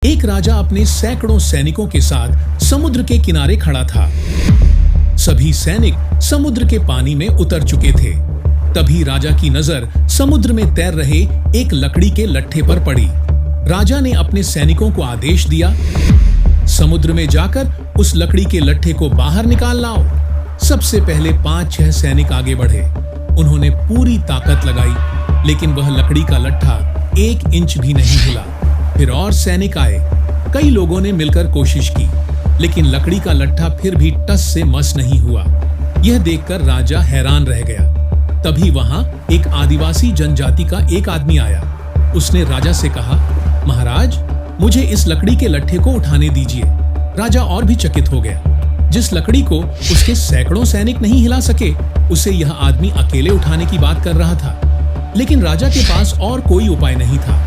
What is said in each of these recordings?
एक राजा अपने सैकड़ों सैनिकों के साथ समुद्र के किनारे खड़ा था। सभी सैनिक समुद्र के पानी में उतर चुके थे। तभी राजा की नजर समुद्र में तैर रहे एक लकड़ी के लट्ठे पर पड़ी। राजा ने अपने सैनिकों को आदेश दिया, समुद्र में जाकर उस लकड़ी के लट्ठे को बाहर निकाल लाओ। सबसे पहले 5-6 सैनिक आगे बढ़े। उन्होंने पूरी ताकत लगाई, लेकिन वह लकड़ी का लट्ठा 1 इंच भी नहीं हिला। फिर और सैनिक आए। कई लोगों ने मिलकर कोशिश की, लेकिन लकड़ी का लट्ठा फिर भी टस से मस नहीं हुआ। यह देखकर राजा हैरान रह गया। तभी वहां एक आदिवासी जनजाति का एक आदमी आया। उसने राजा से कहा, महाराज, मुझे इस लकड़ी के लट्ठे को उठाने दीजिए। राजा और भी चकित हो गया। जिस लकड़ी को उसके सैकड़ों सैनिक नहीं हिला सके, उसे यह आदमी अकेले उठाने की बात कर रहा था। लेकिन राजा के पास और कोई उपाय नहीं था।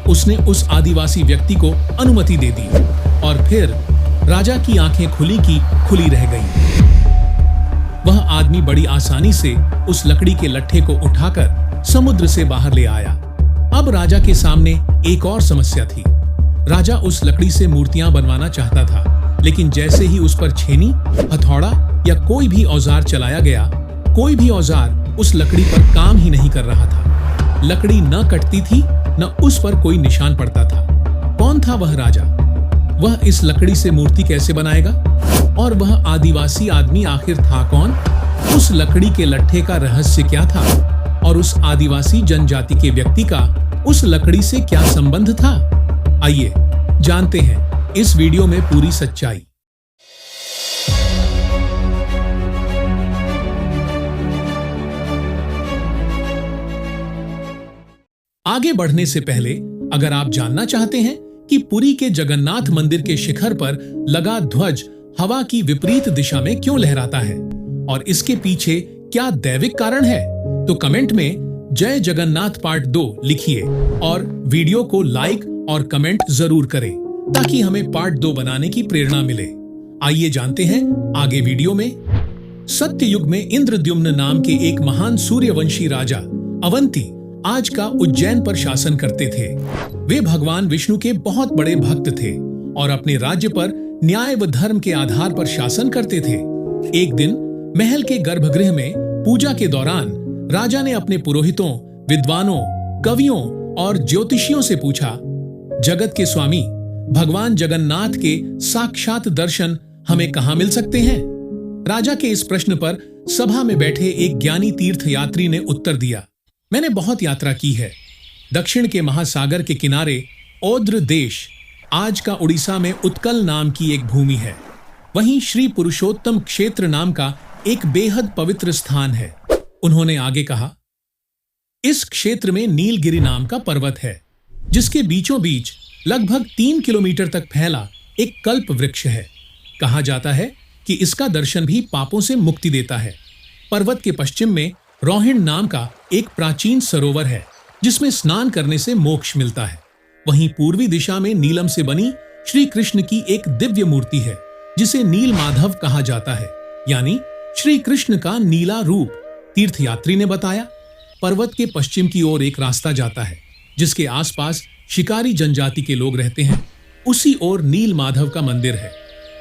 उसने उस आदिवासी व्यक्ति को अनुमति दे दी और फिर राजा की आंखें खुली की खुली रह गईं। वह आदमी बड़ी आसानी से उस लकड़ी के लट्ठे को उठाकर समुद्र से बाहर ले आया। अब राजा के सामने एक और समस्या थी। राजा उस लकड़ी से मूर्तियां बनवाना चाहता था, लेकिन जैसे ही उस पर छेनी, हथौड़ा या कोई भी औजार चलाया गया, कोई भी औजार उस लकड़ी पर काम ही नहीं कर रहा था। लकड़ी न कटती थी, न उस पर कोई निशान पड़ता था। कौन था वह राजा? वह इस लकड़ी से मूर्ति कैसे बनाएगा? और वह आदिवासी आदमी आखिर था कौन? उस लकड़ी के लट्ठे का रहस्य क्या था? और उस आदिवासी जनजाति के व्यक्ति का उस लकड़ी से क्या संबंध था? आइए जानते हैं इस वीडियो में पूरी सच्चाई। आगे बढ़ने से पहले अगर आप जानना चाहते हैं कि पुरी के जगन्नाथ मंदिर के शिखर पर लगा ध्वज हवा की विपरीत दिशा में क्यों लहराता है और इसके पीछे क्या दैविक कारण है, तो कमेंट में जय जगन्नाथ पार्ट 2 लिखिए और वीडियो को लाइक और कमेंट जरूर करें ताकि हमें पार्ट 2 बनाने की प्रेरणा मिले। आइए जानते हैं आगे वीडियो में। सत्ययुग में इंद्रद्युम्न नाम के एक महान सूर्यवंशी राजा अवंती आज का उज्जैन पर शासन करते थे। वे भगवान विष्णु के बहुत बड़े भक्त थे और अपने राज्य पर न्याय व धर्म के आधार पर शासन करते थे। एक दिन महल के गर्भगृह में पूजा के दौरान राजा ने अपने पुरोहितों, विद्वानों, कवियों और ज्योतिषियों से पूछा, जगत के स्वामी भगवान जगन्नाथ के साक्षात दर्शन हमें कहां मिल सकते हैं? राजा के इस प्रश्न पर सभा में बैठे एक ज्ञानी तीर्थयात्री ने उत्तर दिया, मैंने बहुत यात्रा की है। दक्षिण के महासागर के किनारे औद्र देश, आज का उड़ीसा में उत्कल नाम की एक भूमि है। वहीं श्री पुरुषोत्तम क्षेत्र नाम का एक बेहद पवित्र स्थान है। उन्होंने आगे कहा, इस क्षेत्र में नीलगिरी नाम का पर्वत है, जिसके बीचों बीच लगभग 3 किलोमीटर तक फैला एक कल्प वृक्ष है। कहा जाता है कि इसका दर्शन भी पापों से मुक्ति देता है। पर्वत के पश्चिम में रोहिण नाम का एक प्राचीन सरोवर है, जिसमें स्नान करने से मोक्ष मिलता है। वहीं पूर्वी दिशा में नीलम से बनी श्री कृष्ण की एक दिव्य मूर्ति है, जिसे नील माधव कहा जाता है, यानी श्री कृष्ण का नीला रूप। तीर्थयात्री ने बताया, पर्वत के पश्चिम की ओर एक रास्ता जाता है, जिसके आसपास शिकारी जनजाति के लोग रहते हैं। उसी ओर नील माधव का मंदिर है।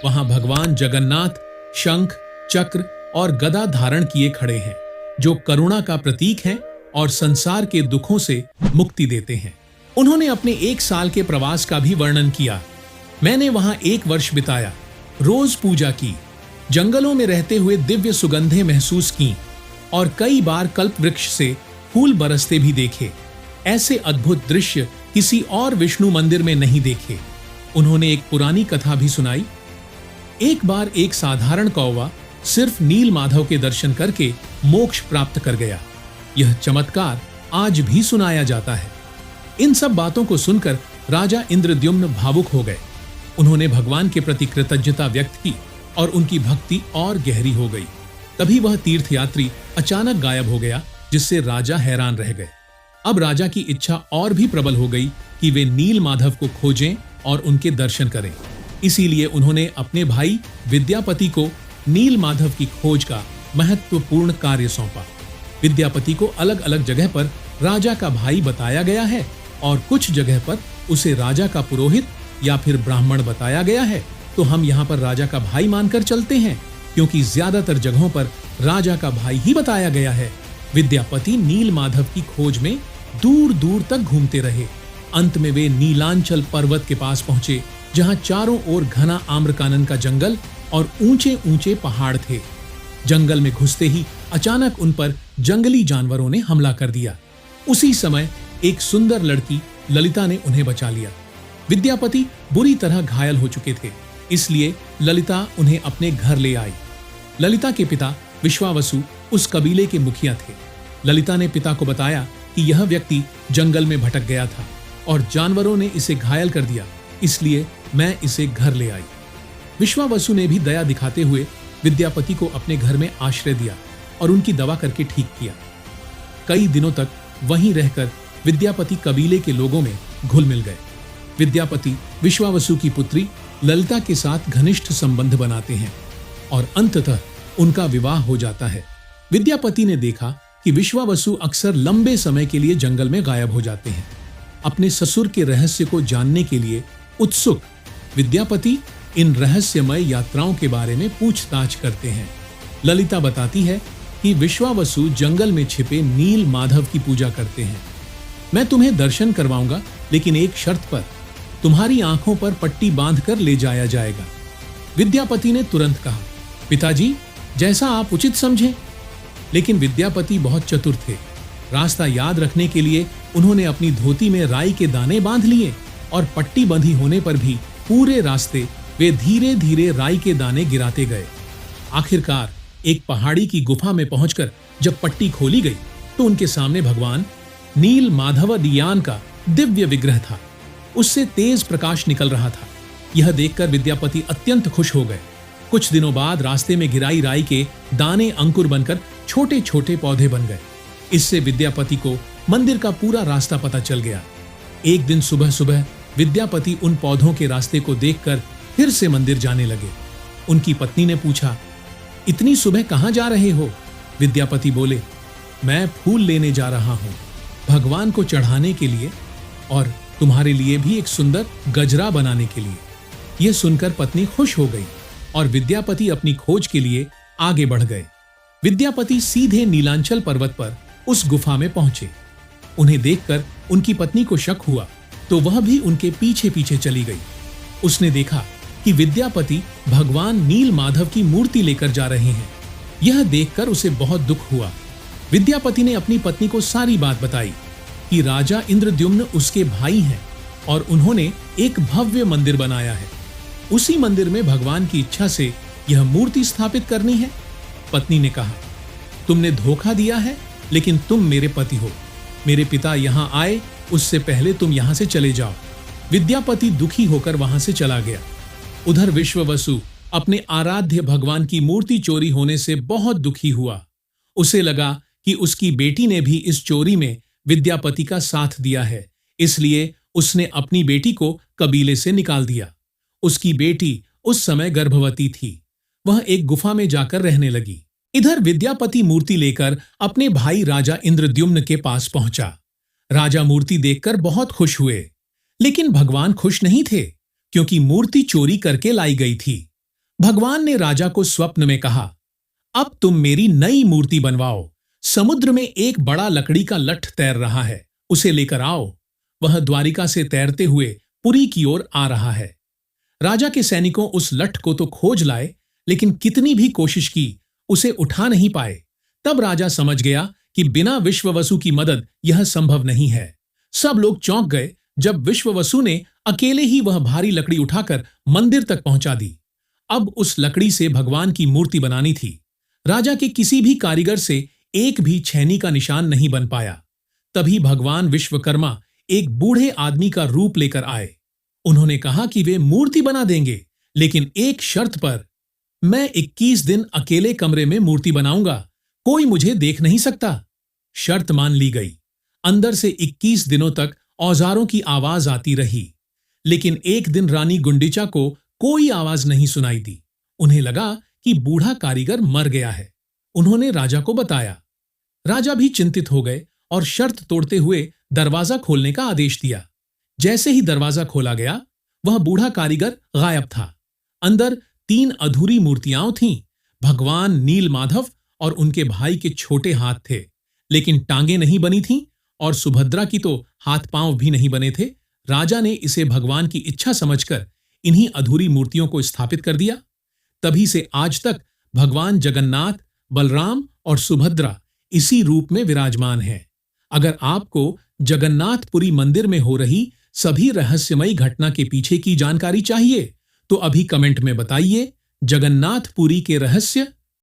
वहां भगवान जगन्नाथ शंख, चक्र और गदा धारण किए खड़े हैं, जो करुणा का प्रतीक हैं और संसार के दुखों से मुक्ति देते हैं। उन्होंने अपने 1 साल के प्रवास का भी वर्णन किया। मैंने वहां 1 वर्ष बिताया, रोज पूजा की, जंगलों में रहते हुए दिव्य सुगंधें महसूस की और कई बार कल्प वृक्ष से फूल बरसते भी देखे। ऐसे अद्भुत दृश्य किसी और विष्णु मंदिर में नहीं देखे। उन्होंने एक पुरानी कथा भी सुनाई। एक बार एक साधारण कौवा सिर्फ नील माधव के दर्शन करके मोक्ष प्राप्त कर गया। यह चमत्कार आज भी सुनाया जाता है। इन सब बातों को सुनकर राजा इंद्रद्युम्न भावुक हो गए। उन्होंने भगवान के प्रति कृतज्ञता व्यक्त की और उनकी भक्ति और गहरी हो गई। तभी वह तीर्थयात्री अचानक गायब हो गया, जिससे राजा हैरान रह गए। अब राजा की इच्छा और भी प्रबल हो गई कि वे नील माधव को खोजें और उनके दर्शन करें। इसीलिए उन्होंने अपने भाई विद्यापति को नील माधव की खोज का महत्वपूर्ण कार्य सौंपा। विद्यापति को अलग अलग जगह पर राजा का भाई बताया गया है और कुछ जगह पर उसे राजा का पुरोहित या फिर ब्राह्मण बताया गया है तो हम यहाँ पर राजा का भाई मानकर चलते हैं, क्योंकि ज्यादातर जगहों पर राजा का भाई ही बताया गया है। विद्यापति नील माधव की खोज में दूर दूर तक घूमते रहे। अंत में वे नीलांचल पर्वत के पास पहुंचे, जहां चारों ओर घना आम्रकानन का जंगल और ऊंचे ऊंचे पहाड़ थे। जंगल में घुसते ही अचानक उन पर जंगली जानवरों ने हमला कर दिया। उसी समय एक सुंदर लड़की ललिता ने उन्हें बचा लिया। विद्यापति बुरी तरह घायल हो चुके थे, इसलिए ललिता उन्हें अपने घर ले आई। ललिता के पिता विश्वावसु उस कबीले के मुखिया थे। ललिता ने पिता को बताया कि यह व्यक्ति जंगल में भटक गया था और जानवरों ने इसे घायल कर दिया, इसलिए मैं इसे घर ले आई। विश्वावसु ने भी दया दिखाते हुए विद्यापति को अपने घर में आश्रय दिया और उनकी दवा करके ठीक किया। कई दिनों तक वहीं रहकर विद्यापति कबीले के लोगों में घुल मिल गए। विद्यापति विश्वावसु की पुत्री ललिता के साथ घनिष्ठ संबंध बनाते हैं और अंततः उनका विवाह हो जाता है। विद्यापति ने देखा कि विश्वावसु अक्सर लंबे समय के लिए जंगल में गायब हो जाते हैं। अपने ससुर के रहस्य को जानने के लिए उत्सुक विद्यापति इन रहस्यमय यात्राओं के बारे में पूछताछ करते हैं। ललिता बताती है कि विश्वावसु जंगल में छिपे नील माधव की पूजा करते हैं। मैं तुम्हें दर्शन करवाऊंगा, लेकिन एक शर्त पर, तुम्हारी आंखों पर पट्टी बांधकर ले जाया जाएगा। विद्यापति ने तुरंत कहा, पिताजी, जैसा आप उचित समझें। लेकिन विद्यापति बहुत चतुर थे। रास्ता याद रखने के लिए उन्होंने अपनी धोती में राई के दाने बांध लिए और पट्टी बंधी होने पर भी पूरे रास्ते वे धीरे धीरे राई के दाने गिराते गए। आखिरकार एक पहाड़ी की गुफा में पहुंचकर जब पट्टी खोली गई तो उनके सामने भगवान नील माधवदीयान का दिव्य विग्रह था। उससे तेज प्रकाश निकल रहा था। यह देखकर विद्यापति अत्यंत खुश हो गए। कुछ दिनों बाद रास्ते में गिराई राई के दाने अंकुर बनकर छोटे छोटे पौधे बन गए। इससे विद्यापति को मंदिर का पूरा रास्ता पता चल गया। एक दिन सुबह सुबह विद्यापति उन पौधों के रास्ते को देखकर फिर से मंदिर जाने लगे। उनकी पत्नी ने पूछा, इतनी सुबह कहां जा रहे हो? विद्यापति बोले, मैं फूल लेने जा रहा हूं, भगवान को चढ़ाने के लिए और तुम्हारे लिए भी एक सुंदर गजरा बनाने के लिए। यह सुनकर पत्नी खुश हो गई और विद्यापति अपनी खोज के लिए आगे बढ़ गए। विद्यापति सीधे नीलांचल पर्वत पर उस गुफा में पहुंचे। उन्हें देखकर उनकी पत्नी को शक हुआ तो वह भी उनके पीछे पीछे चली गई। उसने देखा कि विद्यापति भगवान नील माधव की मूर्ति लेकर जा रहे हैं। यह देखकर उसे बहुत दुख हुआ। विद्यापति ने अपनी पत्नी को सारी बात बताई कि राजा इंद्रद्युम्न उसके भाई हैं और उन्होंने एक भव्य मंदिर बनाया है। उसी मंदिर में भगवान की इच्छा से यह मूर्ति स्थापित करनी है। पत्नी ने कहा, तुमने धोखा दिया है, लेकिन तुम मेरे पति हो। मेरे पिता यहां आए उससे पहले तुम यहां से चले जाओ। विद्यापति दुखी होकर वहां से चला गया। उधर विश्वावसु अपने आराध्य भगवान की मूर्ति चोरी होने से बहुत दुखी हुआ। उसे लगा कि उसकी बेटी ने भी इस चोरी में विद्यापति का साथ दिया है, इसलिए उसने अपनी बेटी को कबीले से निकाल दिया। उसकी बेटी उस समय गर्भवती थी। वह एक गुफा में जाकर रहने लगी। इधर विद्यापति मूर्ति लेकर अपने भाई राजा इंद्रद्युम्न के पास पहुंचा। राजा मूर्ति देखकर बहुत खुश हुए, लेकिन भगवान खुश नहीं थे, क्योंकि मूर्ति चोरी करके लाई गई थी। भगवान ने राजा को स्वप्न में कहा, अब तुम मेरी नई मूर्ति बनवाओ। समुद्र में एक बड़ा लकड़ी का लठ तैर रहा है, उसे लेकर आओ। वह द्वारिका से तैरते हुए पुरी की ओर आ रहा है। राजा के सैनिकों उस लठ को तो खोज लाए, लेकिन कितनी भी कोशिश की उसे उठा नहीं पाए। तब राजा समझ गया कि बिना विश्वावसु की मदद यह संभव नहीं है। सब लोग चौंक गए जब विश्वावसु ने अकेले ही वह भारी लकड़ी उठाकर मंदिर तक पहुंचा दी। अब उस लकड़ी से भगवान की मूर्ति बनानी थी। राजा के किसी भी कारीगर से एक भी छेनी का निशान नहीं बन पाया। तभी भगवान विश्वकर्मा एक बूढ़े आदमी का रूप लेकर आए। उन्होंने कहा कि वे मूर्ति बना देंगे, लेकिन एक शर्त पर। मैं 21 दिन अकेले कमरे में मूर्ति बनाऊंगा, कोई मुझे देख नहीं सकता। शर्त मान ली गई। अंदर से 21 दिनों तक औजारों की आवाज आती रही, लेकिन एक दिन रानी गुंडिचा को कोई आवाज नहीं सुनाई दी। उन्हें लगा कि बूढ़ा कारीगर मर गया है। उन्होंने राजा को बताया। राजा भी चिंतित हो गए और शर्त तोड़ते हुए दरवाजा खोलने का आदेश दिया। जैसे ही दरवाजा खोला गया, वह बूढ़ा कारीगर गायब था। अंदर 3 अधूरी मूर्तियां थीं। भगवान नील माधव और उनके भाई के छोटे हाथ थे, लेकिन टांगे नहीं बनी थीं और सुभद्रा की तो हाथ पांव भी नहीं बने थे। राजा ने इसे भगवान की इच्छा समझकर इन्हीं अधूरी मूर्तियों को स्थापित कर दिया। तभी से आज तक भगवान जगन्नाथ, बलराम और सुभद्रा इसी रूप में विराजमान हैं। अगर आपको जगन्नाथपुरी मंदिर में हो रही सभी रहस्यमयी घटना के पीछे की जानकारी चाहिए तो अभी कमेंट में बताइए जगन्नाथपुरी के रहस्य